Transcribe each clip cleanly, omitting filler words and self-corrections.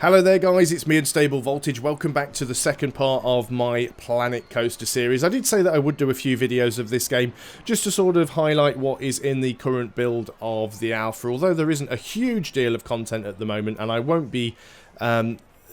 Hello there guys, it's me, Unstable Voltage. Welcome back to the second part of my Planet Coaster series. I did say that I would do a few videos of this game just to sort of highlight what is in the current build of the alpha, although there isn't a huge deal of content at the moment and I won't be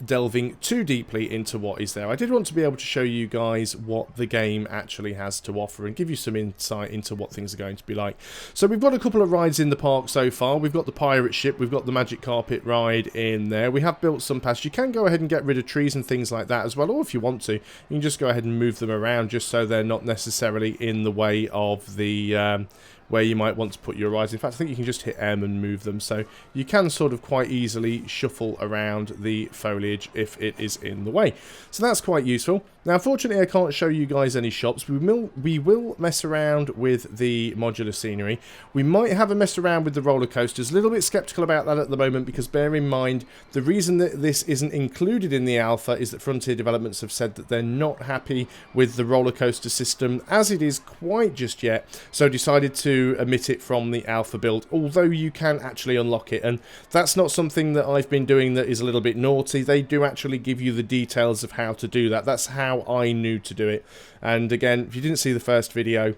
delving too deeply into what is there. I did want to be able to show you guys what the game actually has to offer and give you some insight into what things are going to be like. So we've got a couple of rides in the park so far. We've got the pirate ship, we've got the magic carpet ride in there. We have built some paths. You can go ahead and get rid of trees and things like that as well, or if you want to, you can just go ahead and move them around just so they're not necessarily in the way of the where you might want to put your rides. In fact, I think you can just hit M and move them, so you can sort of quite easily shuffle around the foliage if it is in the way. So that's quite useful. Now, unfortunately, I can't show you guys any shops. We will mess around with the modular scenery. We might have a mess around with the roller coasters. A little bit skeptical about that at the moment because bear in mind, the reason that this isn't included in the alpha is that Frontier Developments have said that they're not happy with the roller coaster system as it is quite just yet, so decided to omit it from the alpha build, although you can actually unlock it, and that's not something that I've been doing that is a little bit naughty. They do actually give you the details of how to do that. That's how I knew to do it. And again, if you didn't see the first video,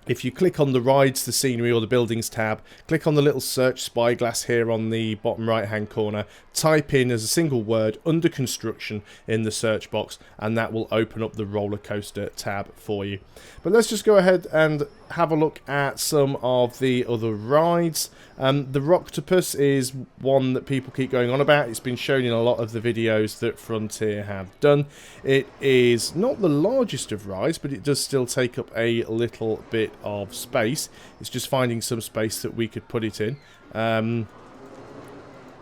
if you click on the rides, the scenery or the buildings tab, click on the little search spyglass here on the bottom right hand corner, type in as a single word under construction in the search box, and that will open up the roller coaster tab for you. But let's just go ahead and have a look at some of the other rides. The roctopus is one that people keep going on about. It's been shown in a lot of the videos that Frontier have done. It is not the largest of rides, but it does still take up a little bit of space. It's just finding some space that we could put it in.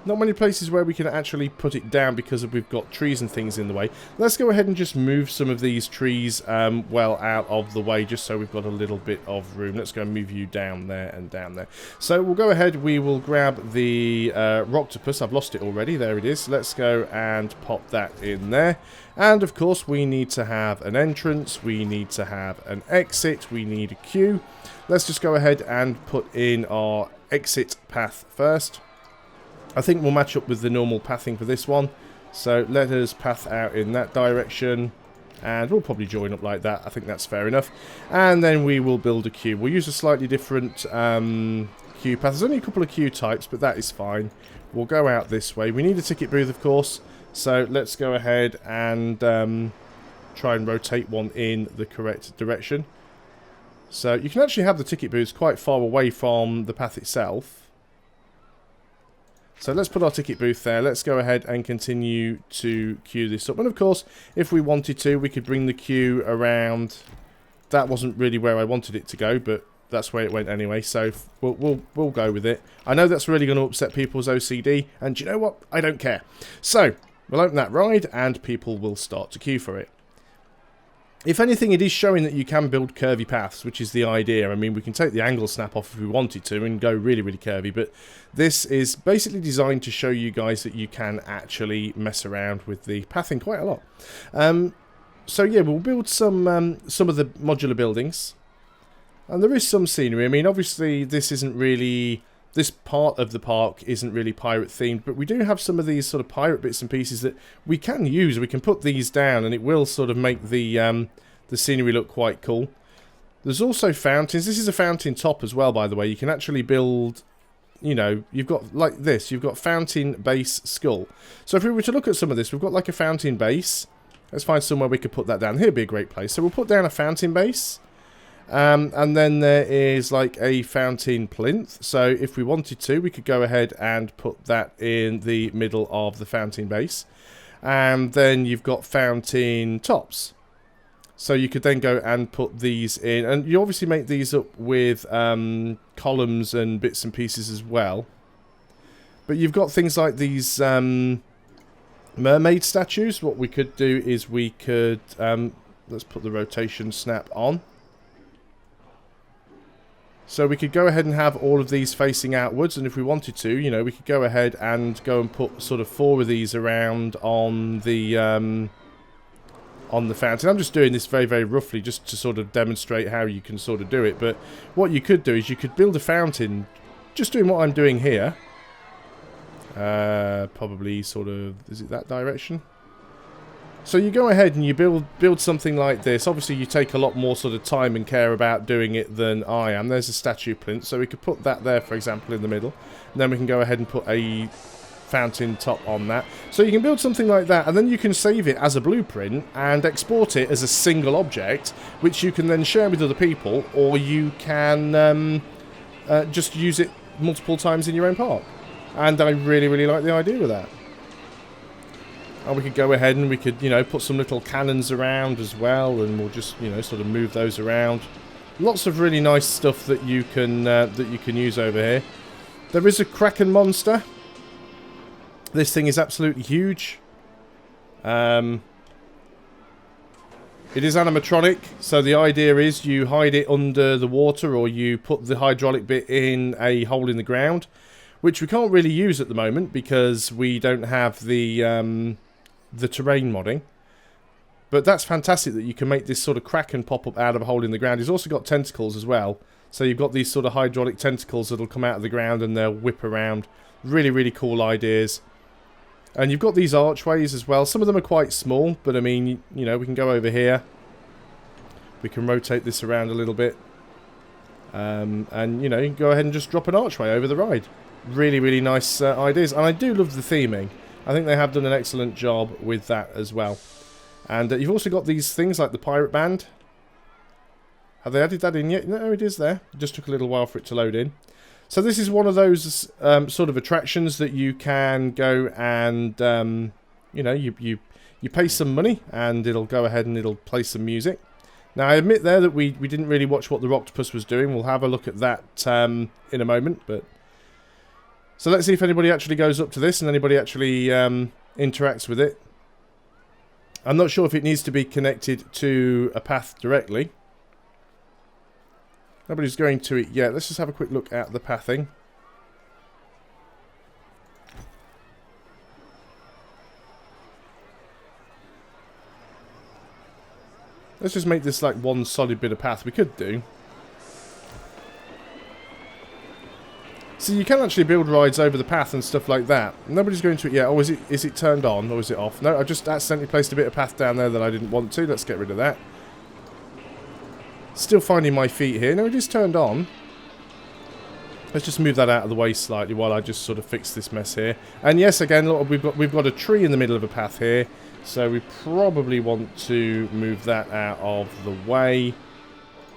Not many places where we can actually put it down because we've got trees and things in the way. Let's go ahead and just move some of these trees well out of the way just so we've got a little bit of room. Let's go and move you down there and down there. So we'll go ahead, we will grab the roctopus. I've lost it already, there it is. Let's go and pop that in there. And of course we need to have an entrance, we need to have an exit, we need a queue. Let's just go ahead and put in our exit path first. I think we'll match up with the normal pathing for this one. So let us path out in that direction. And we'll probably join up like that. I think that's fair enough. And then we will build a queue. We'll use a slightly different queue path. There's only a couple of queue types, but that is fine. We'll go out this way. We need a ticket booth, of course. So let's go ahead and try and rotate one in the correct direction. So you can actually have the ticket booths quite far away from the path itself. So let's put our ticket booth there. Let's go ahead and continue to queue this up. And of course, if we wanted to, we could bring the queue around. That wasn't really where I wanted it to go, but that's where it went anyway. So we'll go with it. I know that's really going to upset people's OCD, and you know what? I don't care. So we'll open that ride, and people will start to queue for it. If anything, it is showing that you can build curvy paths, which is the idea. I mean, we can take the angle snap off if we wanted to and go really, really curvy, but this is basically designed to show you guys that you can actually mess around with the pathing quite a lot. So yeah, we'll build some of the modular buildings, and there is some scenery. I mean, obviously, this isn't really... This part of the park isn't really pirate themed, but we do have some of these sort of pirate bits and pieces that we can use. We can put these down and it will sort of make the scenery look quite cool. There's also fountains. This is a fountain top as well, by the way. You can actually build, you know, you've got like this. You've got fountain base skull. So if we were to look at some of this, we've got like a fountain base. Let's find somewhere we could put that down. Here'd be a great place. So we'll put down a fountain base. And then there is like a fountain plinth. So if we wanted to, we could go ahead and put that in the middle of the fountain base. And then you've got fountain tops. So you could then go and put these in. And you obviously make these up with columns and bits and pieces as well. But you've got things like these mermaid statues. What we could do is we could... let's put the rotation snap on. So we could go ahead and have all of these facing outwards, and if we wanted to, you know, we could go ahead and go and put sort of 4 of these around on the fountain. I'm just doing this very, very roughly just to sort of demonstrate how you can sort of do it. But what you could do is you could build a fountain, just doing what I'm doing here. Probably sort of, is it that direction? So you go ahead and you build something like this. Obviously you take a lot more sort of time and care about doing it than I am. There's a statue plinth, so we could put that there, for example, in the middle. And then we can go ahead and put a fountain top on that. So you can build something like that, and then you can save it as a blueprint and export it as a single object, which you can then share with other people, or you can just use it multiple times in your own park. And I really, really like the idea of that. And we could go ahead and we could, you know, put some little cannons around as well, and we'll just, you know, sort of move those around. Lots of really nice stuff that you can use over here. There is a Kraken monster. This thing is absolutely huge. It is animatronic, so the idea is you hide it under the water, or you put the hydraulic bit in a hole in the ground, which we can't really use at the moment because we don't have the terrain modding. But that's fantastic that you can make this sort of Kraken pop up out of a hole in the ground. He's also got tentacles as well. So you've got these sort of hydraulic tentacles that'll come out of the ground and they'll whip around. Really, really cool ideas. And you've got these archways as well. Some of them are quite small, but I mean, you know, we can go over here. We can rotate this around a little bit. And, you know, you can go ahead and just drop an archway over the ride. Really, really nice ideas. And I do love the theming. I think they have done an excellent job with that as well. And you've also got these things like the pirate band. Have they added that in yet? No, it is there. It just took a little while for it to load in. So this is one of those sort of attractions that you can go and, you know, you pay some money and it'll go ahead and it'll play some music. Now, I admit there that we didn't really watch what the roctopus was doing. We'll have a look at that in a moment, but... So let's see if anybody actually goes up to this and anybody actually interacts with it. I'm not sure if it needs to be connected to a path directly. Nobody's going to it yet. Let's just have a quick look at the pathing. Let's just make this like one solid bit of path. We could do. So you can actually build rides over the path and stuff like that. Nobody's going to it yet. Oh, is it turned on or is it off? No, I just accidentally placed a bit of path down there that I didn't want to. Let's get rid of that. Still finding my feet here. No, it is turned on. Let's just move that out of the way slightly while I just sort of fix this mess here. And yes, again, look, we've got a tree in the middle of a path here, so we probably want to move that out of the way.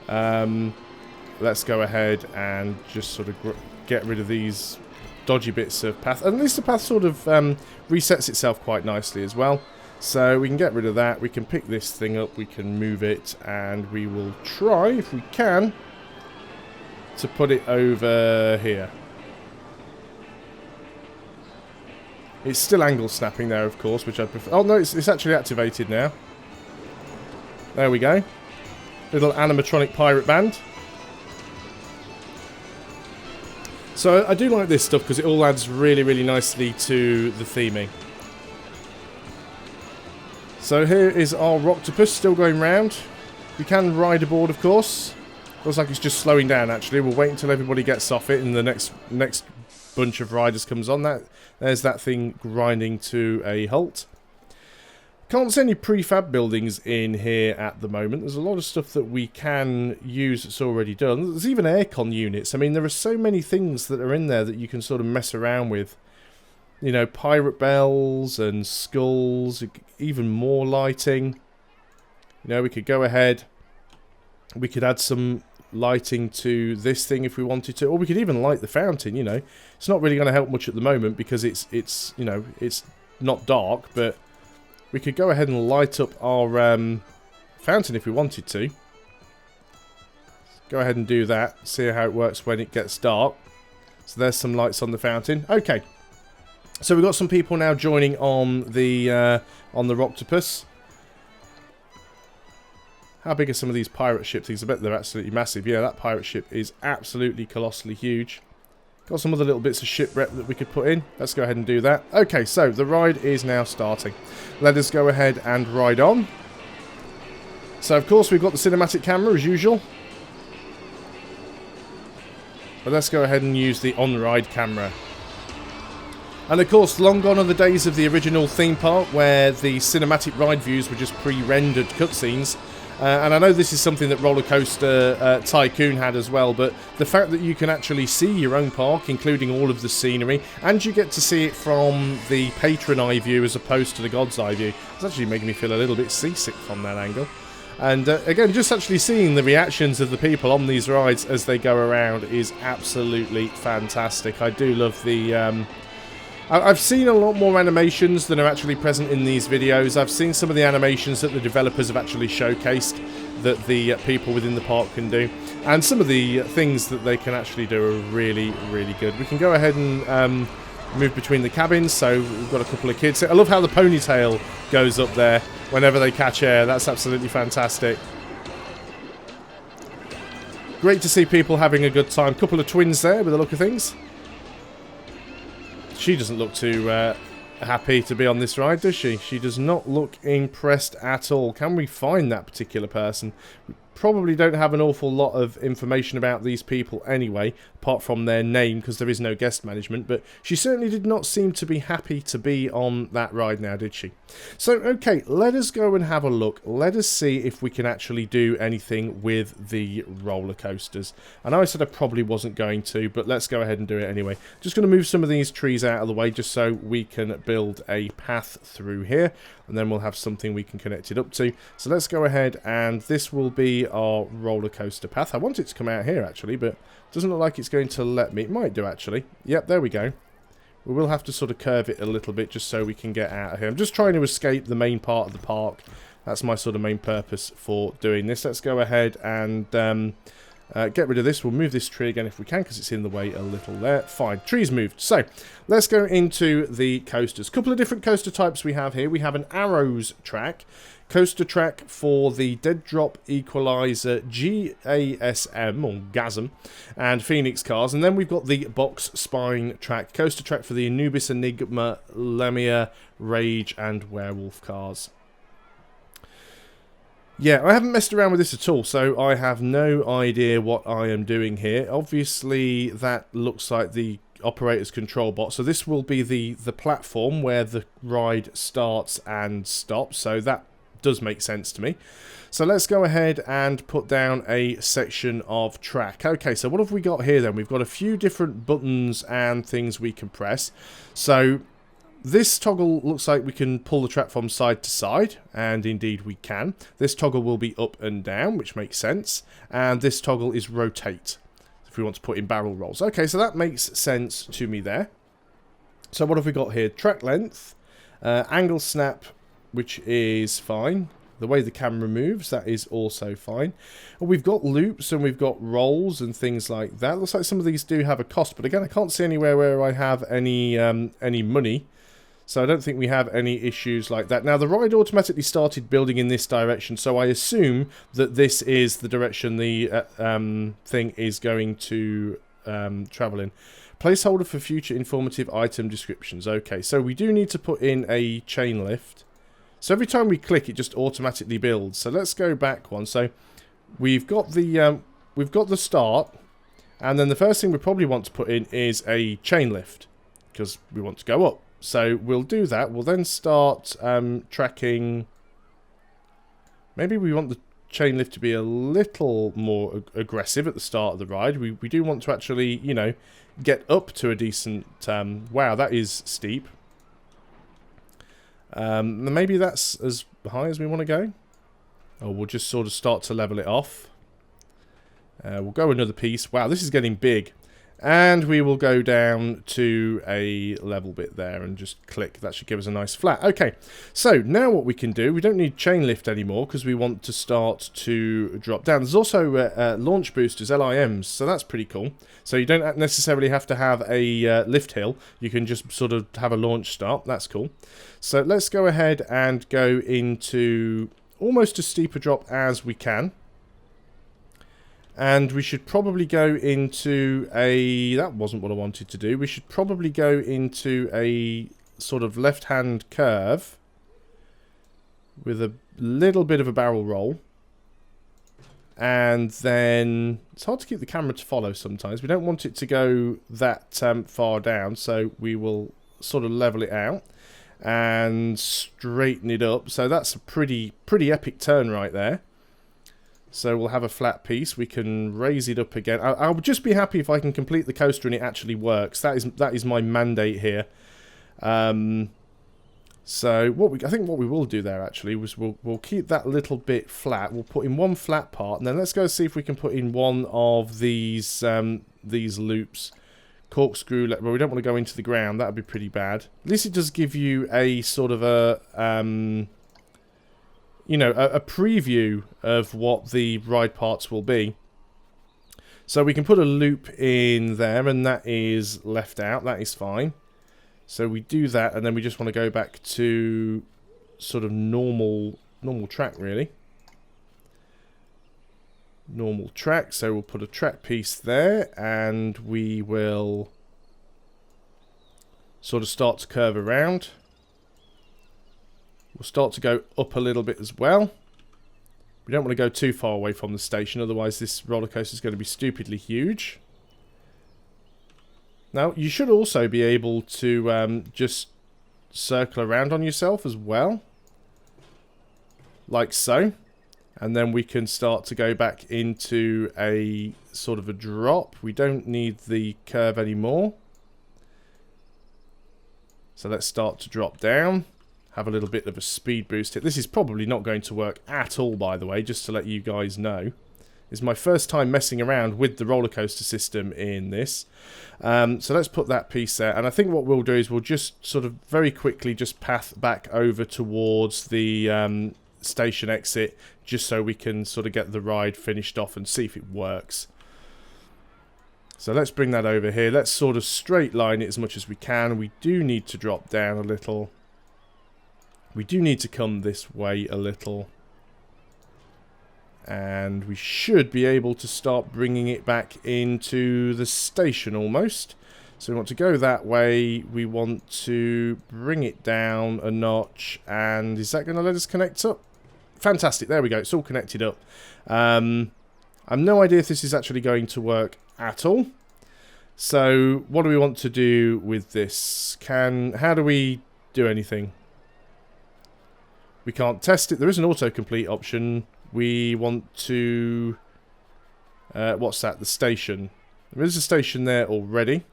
Let's go ahead and just sort of get rid of these dodgy bits of path. At least the path sort of resets itself quite nicely as well. So we can get rid of that. We can pick this thing up. We can move it, and we will try, if we can, to put it over here. It's still angle snapping there, of course, which I prefer. Oh no, it's actually activated now. There we go. Little animatronic pirate band. So I do like this stuff because it all adds really, really nicely to the theming. So here is our roctopus still going round. You can ride aboard, of course. Looks like it's just slowing down, actually. We'll wait until everybody gets off it and the next bunch of riders comes on. There's that thing grinding to a halt. Can't see any prefab buildings in here at the moment. There's a lot of stuff that we can use that's already done. There's even aircon units. I mean, there are so many things that are in there that you can sort of mess around with. You know, pirate bells and skulls, even more lighting. You know, we could go ahead. We could add some lighting to this thing if we wanted to, or we could even light the fountain. You know, it's not really going to help much at the moment because it's you know, it's not dark, but we could go ahead and light up our fountain if we wanted to. Go ahead and do that. See how it works when it gets dark. So there's some lights on the fountain. Okay. So we've got some people now joining on the roctopus. How big are some of these pirate ship things? I bet they're absolutely massive. Yeah, that pirate ship is absolutely colossally huge. Got some other little bits of shipwreck that we could put in. Let's go ahead and do that. Okay, so the ride is now starting. Let us go ahead and ride on. So, of course, we've got the cinematic camera as usual. But let's go ahead and use the on-ride camera. And of course, long gone are the days of the original theme park where the cinematic ride views were just pre-rendered cutscenes. And I know this is something that Rollercoaster Tycoon had as well, but the fact that you can actually see your own park, including all of the scenery, and you get to see it from the patron eye view as opposed to the God's eye view, it's actually making me feel a little bit seasick from that angle. And again, just actually seeing the reactions of the people on these rides as they go around is absolutely fantastic. I do love the... I've seen a lot more animations than are actually present in these videos. I've seen some of the animations that the developers have actually showcased that the people within the park can do. And some of the things that they can actually do are really, really good. We can go ahead and move between the cabins. So we've got a couple of kids. I love how the ponytail goes up there whenever they catch air. That's absolutely fantastic. Great to see people having a good time. Couple of twins there with the look of things. She doesn't look too happy to be on this ride, does she? She does not look impressed at all. Can we find that particular person? We probably don't have an awful lot of information about these people anyway, apart from their name, because there is no guest management, but she certainly did not seem to be happy to be on that ride now, did she? So, okay, let us go and have a look. Let us see if we can actually do anything with the roller coasters. I know I said I probably wasn't going to, but let's go ahead and do it anyway. Just going to move some of these trees out of the way just so we can build a path through here, and then we'll have something we can connect it up to. So let's go ahead, and this will be our roller coaster path. I want it to come out here actually, but it doesn't look like it's going to let me. It might do actually. Yep, there we go. We will have to sort of curve it a little bit just so we can get out of here. I'm just trying to escape the main part of the park. That's my sort of main purpose for doing this. Let's go ahead and get rid of this. We'll move this tree again if we can because it's in the way a little there. Fine. Tree's moved. So let's go into the coasters. A couple of different coaster types we have here. We have an arrows track. Coaster track for the Dead Drop Equalizer GASM, or GASM, and Phoenix cars. And then we've got the Box Spine track. Coaster track for the Anubis, Enigma, Lemia, Rage, and Werewolf cars. Yeah, I haven't messed around with this at all, so I have no idea what I am doing here. Obviously, that looks like the operator's control bot. So this will be the platform where the ride starts and stops. So that does make sense to me. So let's go ahead and put down a section of track. Okay, so what have we got here then? We've got a few different buttons and things we can press. So this toggle looks like we can pull the track from side to side, and indeed we can. This toggle will be up and down, which makes sense. And this toggle is rotate, if we want to put in barrel rolls. Okay, so that makes sense to me there. So what have we got here? Track length, angle snap, which is fine. The way the camera moves, that is also fine. And we've got loops and we've got rolls and things like that. Looks like some of these do have a cost, but again, I can't see anywhere where I have any money. So I don't think we have any issues like that. Now, the ride automatically started building in this direction, so I assume that this is the direction the thing is going to travel in. Placeholder for future informative item descriptions. Okay, so we do need to put in a chain lift. So every time we click, it just automatically builds. So let's go back one. So we've got the start, and then the first thing we probably want to put in is a chain lift because we want to go up. So we'll do that. We'll then start tracking. Maybe we want the chain lift to be a little more aggressive at the start of the ride. We do want to actually, you know, get up to a decent... wow, that is steep. Maybe that's as high as we want to go. Or we'll just sort of start to level it off. We'll go another piece. Wow, this is getting big. And we will go down to a level bit there and just click. That should give us a nice flat. Okay, so now what we can do, we don't need chain lift anymore because we want to start to drop down. There's also launch boosters, LIMs, so that's pretty cool. So you don't necessarily have to have a lift hill. You can just sort of have a launch start. That's cool. So let's go ahead and go into almost as steep a drop as we can. And we should probably go into a... That wasn't what I wanted to do. We should probably go into a sort of left-hand curve with a little bit of a barrel roll. And then... It's hard to keep the camera to follow sometimes. We don't want it to go that far down, so we will sort of level it out and straighten it up. So that's a pretty epic turn right there. So we'll have a flat piece. We can raise it up again. I'll just be happy if I can complete the coaster and it actually works. That is my mandate here. So I think what we will do there actually was we'll keep that little bit flat. We'll put in one flat part, and then let's go see if we can put in one of these loops. Corkscrew. Well, we don't want to go into the ground. That would be pretty bad. At least it does give you a sort of a you know, a preview of what the ride parts will be. So we can put a loop in there, and that is left out. That is fine. So we do that, and then we just want to go back to sort of normal track, really. Normal track. So we'll put a track piece there, and we will sort of start to curve around. We'll start to go up a little bit as well. We don't want to go too far away from the station, otherwise this roller coaster is going to be stupidly huge. Now, you should also be able to just circle around on yourself as well. Like so. And then we can start to go back into a sort of a drop. We don't need the curve anymore. So let's start to drop down. Have a little bit of a speed boost here. This is probably not going to work at all, by the way, just to let you guys know. It's my first time messing around with the roller coaster system in this. So let's put that piece there. And I think what we'll do is we'll just sort of very quickly just path back over towards the station exit, just so we can sort of get the ride finished off and see if it works. So let's bring that over here. Let's sort of straight line it as much as we can. We do need to drop down a little. We do need to come this way a little. And we should be able to start bringing it back into the station almost. So we want to go that way. We want to bring it down a notch. And is that going to let us connect up? Fantastic. There we go. It's all connected up. I've no idea if this is actually going to work at all. So what do we want to do with this? How do we do anything? We can't test it. There is an autocomplete option. We want to... what's that? The station. There is a station there already.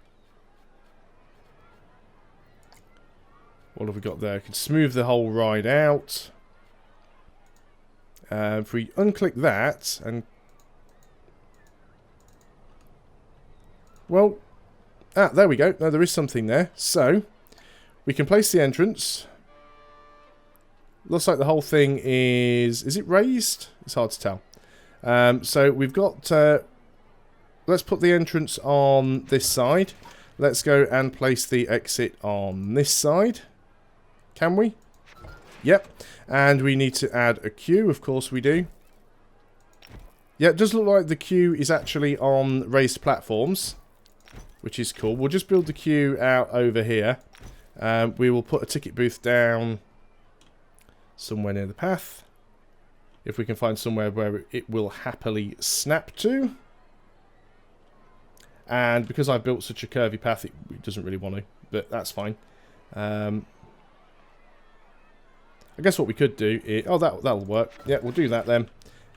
What have we got there? We can smooth the whole ride out. If we unclick that and... Well... Ah, there we go. No, there is something there. So, we can place the entrance... Looks like the whole thing is... Is it raised? It's hard to tell. So we've got... let's put the entrance on this side. Let's go and place the exit on this side. Can we? Yep. And we need to add a queue. Of course we do. Yeah, it does look like the queue is actually on raised platforms, which is cool. We'll just build the queue out over here. We will put a ticket booth down... somewhere near the path. If we can find somewhere where it will happily snap to. And because I've built such a curvy path, it doesn't really want to. But that's fine. I guess what we could do is... Oh, that'll work. Yeah, we'll do that then.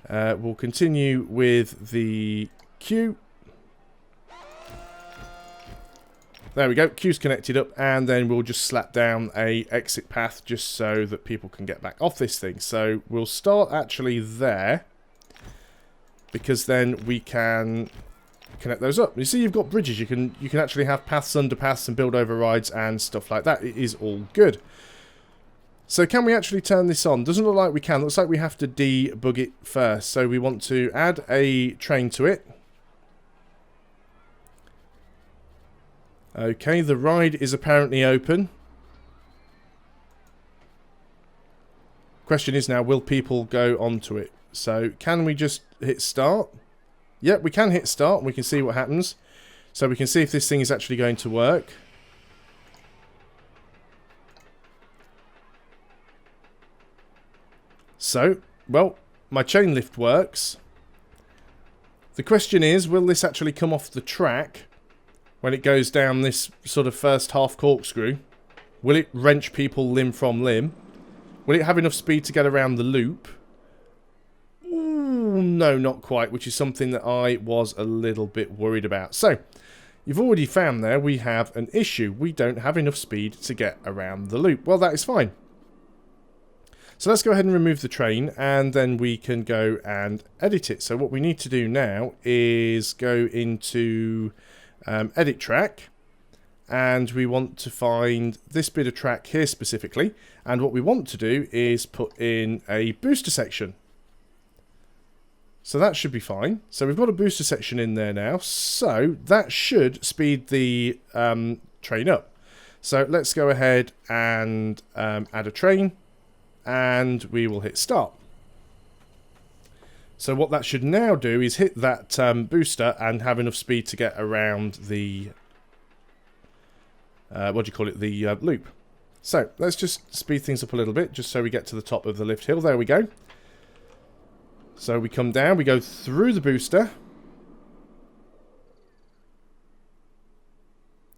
We'll continue with the queue. There we go, queue's connected up, and then we'll just slap down a exit path just so that people can get back off this thing. So we'll start actually there, because then we can connect those up. You see, you've got bridges. You can actually have paths, underpaths, and build overrides and stuff like that. It is all good. So can we actually turn this on? Doesn't look like we can. Looks like we have to debug it first. So we want to add a train to it. Okay, the ride is apparently open. Question is now, will people go onto it? So, can we just hit start? Yep, we can hit start and we can see what happens. So we can see if this thing is actually going to work. So, well, my chain lift works. The question is, will this actually come off the track when it goes down this sort of first half corkscrew? Will it wrench people limb from limb? Will it have enough speed to get around the loop? Ooh, no, not quite, which is something that I was a little bit worried about. So, you've already found there we have an issue. We don't have enough speed to get around the loop. Well, that is fine. So let's go ahead and remove the train, and then we can go and edit it. So what we need to do now is go into edit track, and we want to find this bit of track here specifically, and what we want to do is put in a booster section. So that should be fine. So we've got a booster section in there now, so that should speed the train up. So let's go ahead and add a train, and we will hit start. So what that should now do is hit that booster and have enough speed to get around the the loop. So let's just speed things up a little bit just so we get to the top of the lift hill. There we go. So we come down, we go through the booster.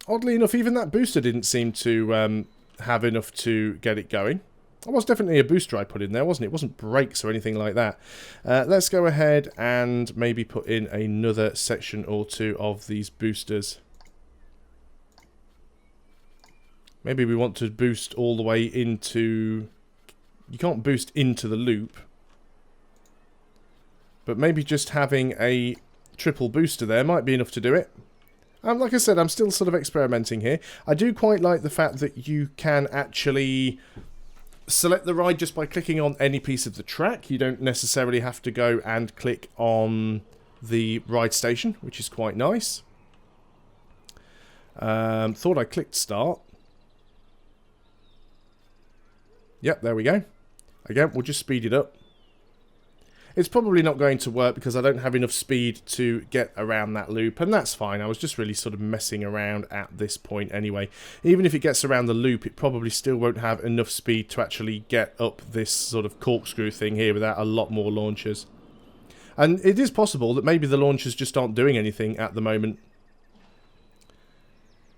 Oddly enough, even that booster didn't seem to have enough to get it going. It was definitely a booster I put in there, wasn't it? It wasn't brakes or anything like that. Let's go ahead and maybe put in another section or two of these boosters. Maybe we want to boost all the way into... You can't boost into the loop. But maybe just having a triple booster there might be enough to do it. Like I said, I'm still sort of experimenting here. I do quite like the fact that you can actually... select the ride just by clicking on any piece of the track. You don't necessarily have to go and click on the ride station, which is quite nice. Thought I clicked start. Yep, there we go. Again, we'll just speed it up. It's probably not going to work because I don't have enough speed to get around that loop, and that's fine. I was just really sort of messing around at this point anyway. Even if it gets around the loop, it probably still won't have enough speed to actually get up this sort of corkscrew thing here without a lot more launchers. And it is possible that maybe the launchers just aren't doing anything at the moment.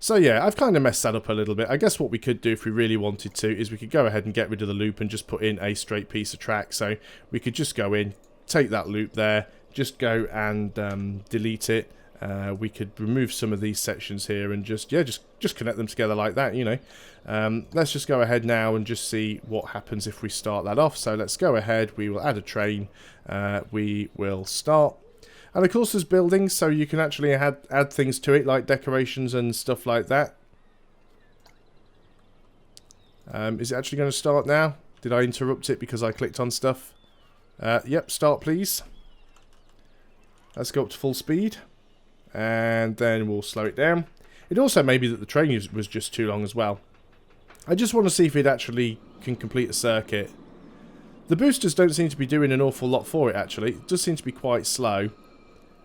So yeah, I've kind of messed that up a little bit. I guess what we could do if we really wanted to is we could go ahead and get rid of the loop and just put in a straight piece of track. So we could just go in, take that loop there, just go and delete it. We could remove some of these sections here and just connect them together like that, you know. Let's just go ahead now and just see what happens if we start that off. So let's go ahead, we will add a train, we will start. And of course there's buildings, so you can actually add things to it, like decorations and stuff like that. Is it actually going to start now? Did I interrupt it because I clicked on stuff? Yep, start please. Let's go up to full speed. And then we'll slow it down. It also may be that the train was just too long as well. I just want to see if it actually can complete a circuit. The boosters don't seem to be doing an awful lot for it, actually. It does seem to be quite slow.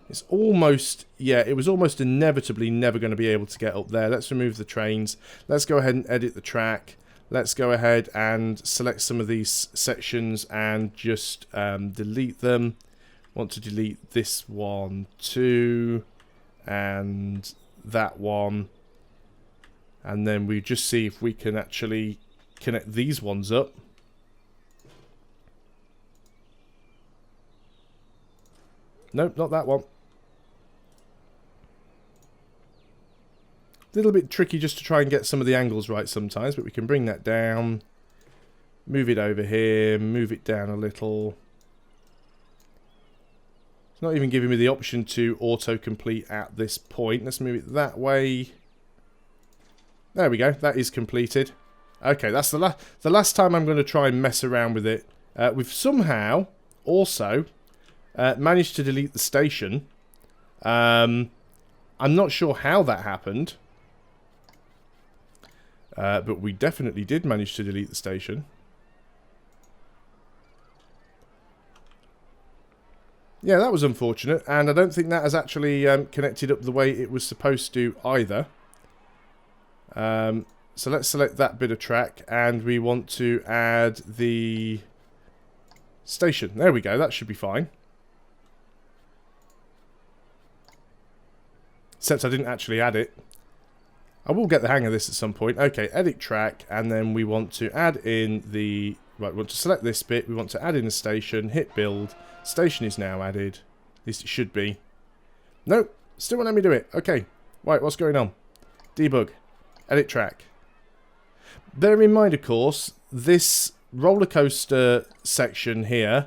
It's almost, yeah, it was almost inevitably never going to be able to get up there. Let's remove the trains. Let's go ahead and edit the track. Let's go ahead and select some of these sections and just delete them. Want to delete this one too, and that one. And then we just see if we can actually connect these ones up. Nope, not that one. A little bit tricky just to try and get some of the angles right sometimes, but we can bring that down, move it over here, move it down a little. It's not even giving me the option to auto-complete at this point. Let's move it that way. There we go, that is completed. Okay, that's the last time I'm going to try and mess around with it. We've somehow also managed to delete the station. I'm not sure how that happened. But we definitely did manage to delete the station. Yeah, that was unfortunate, and I don't think that has actually connected up the way it was supposed to either. So let's select that bit of track, and we want to add the station. There we go, that should be fine. Except I didn't actually add it. I will get the hang of this at some point. Okay, edit track, and then we want to add in the... Right, we want to select this bit, we want to add in a station, hit build. Station is now added. At least it should be. Nope, still won't let me do it. Okay, right, what's going on? Debug. Edit track. Bear in mind, of course, this roller coaster section here...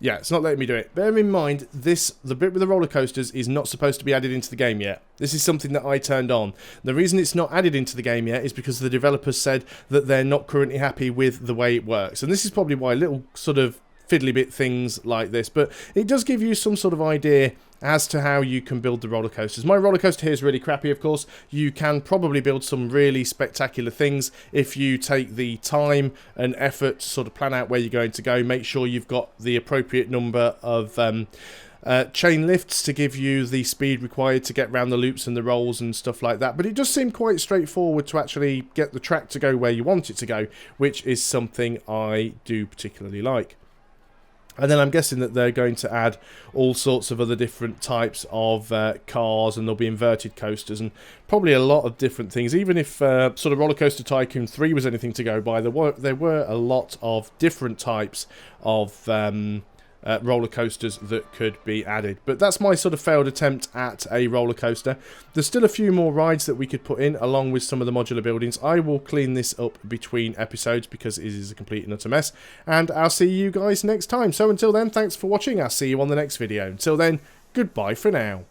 Yeah, it's not letting me do it. Bear in mind, the bit with the roller coasters is not supposed to be added into the game yet. This is something that I turned on. The reason it's not added into the game yet is because the developers said that they're not currently happy with the way it works. And this is probably why little sort of fiddly bit things like this, but it does give you some sort of idea as to how you can build the roller coasters. My roller coaster here is really crappy, of course. You can probably build some really spectacular things if you take the time and effort to sort of plan out where you're going to go. Make sure you've got the appropriate number of chain lifts to give you the speed required to get around the loops and the rolls and stuff like that. But it does seem quite straightforward to actually get the track to go where you want it to go, which is something I do particularly like. And then I'm guessing that they're going to add all sorts of other different types of cars, and there'll be inverted coasters and probably a lot of different things. Even if sort of Rollercoaster Tycoon 3 was anything to go by, there were a lot of different types of roller coasters that could be added. But that's my sort of failed attempt at a roller coaster. There's still a few more rides that we could put in along with some of the modular buildings. I will clean this up between episodes because it is a complete and utter mess, and I'll see you guys next time. So until then, thanks for watching. I'll see you on the next video. Until then, goodbye for now.